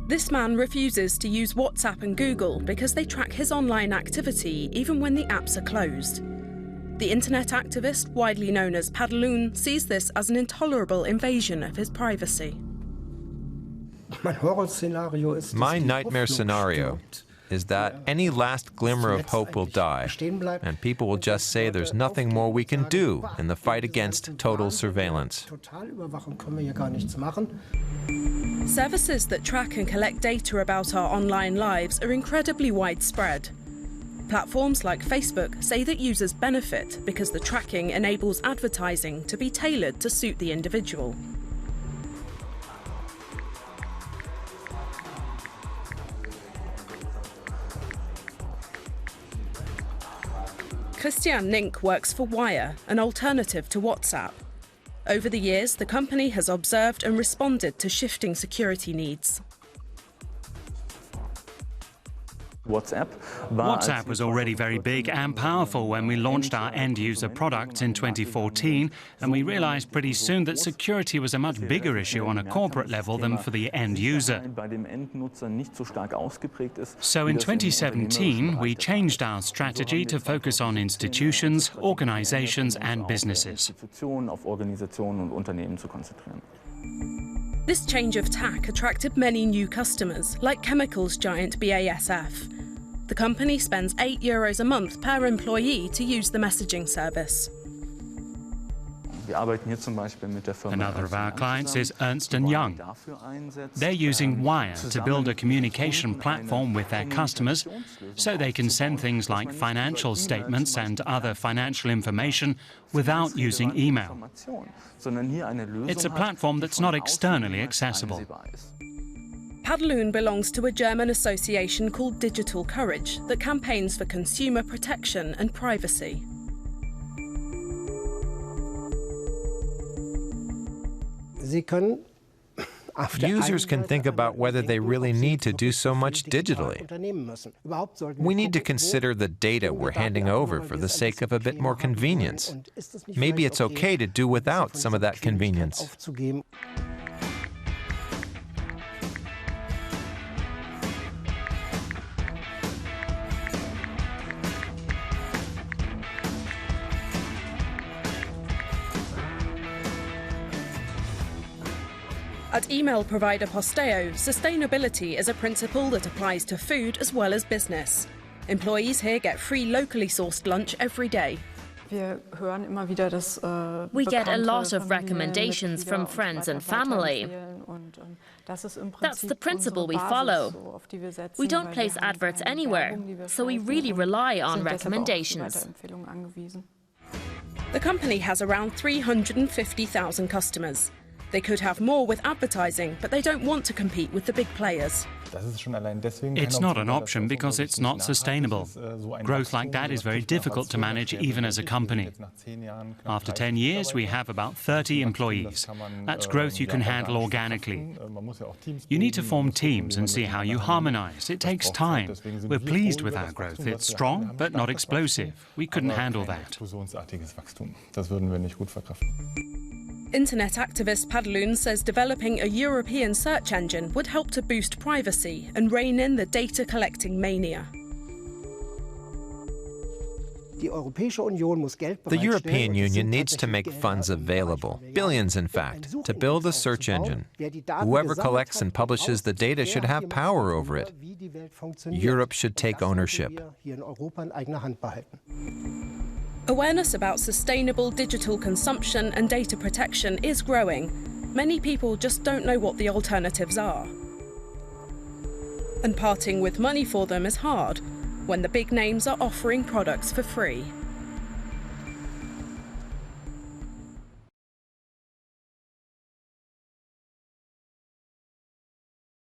This man refuses to use WhatsApp and Google because they track his online activity even when the apps are closed. The internet activist, widely known as Padaloon, sees this as an intolerable invasion of his privacy. My nightmare scenario is that any last glimmer of hope will die, and people will just say there's nothing more we can do in the fight against total surveillance. Services that track and collect data about our online lives are incredibly widespread. Platforms like Facebook say that users benefit because the tracking enables advertising to be tailored to suit the individual. Christian Nink works for Wire, an alternative to WhatsApp. Over the years, the company has observed and responded to shifting security needs. WhatsApp was already very big and powerful when we launched our end-user products in 2014, and we realized pretty soon that security was a much bigger issue on a corporate level than for the end user. So in 2017, we changed our strategy to focus on institutions, organizations and businesses. This change of tack attracted many new customers, like chemicals giant BASF. The company spends €8 a month per employee to use the messaging service. Another of our clients is Ernst & Young. They're using Wire to build a communication platform with their customers so they can send things like financial statements and other financial information without using email. It's a platform that's not externally accessible. Padaloon belongs to a German association called Digital Courage that campaigns for consumer protection and privacy. Users can think about whether they really need to do so much digitally. We need to consider the data we're handing over for the sake of a bit more convenience. Maybe it's okay to do without some of that convenience. At email provider Posteo, sustainability is a principle that applies to food as well as business. Employees here get free locally sourced lunch every day. We get a lot of recommendations from friends and family. That's the principle we follow. We don't place adverts anywhere, so we really rely on recommendations. The company has around 350,000 customers. They could have more with advertising, but they don't want to compete with the big players. It's not an option because it's not sustainable. Growth like that is very difficult to manage even as a company. After 10 years, we have about 30 employees. That's growth you can handle organically. You need to form teams and see how you harmonize. It takes time. We're pleased with our growth. It's strong, but not explosive. We couldn't handle that. Internet activist Padaloon says developing a European search engine would help to boost privacy and rein in the data-collecting mania. The European Union needs to make funds available, billions in fact, to build a search engine. Whoever collects and publishes the data should have power over it. Europe should take ownership. Awareness about sustainable digital consumption and data protection is growing. Many people just don't know what the alternatives are. And parting with money for them is hard when the big names are offering products for free.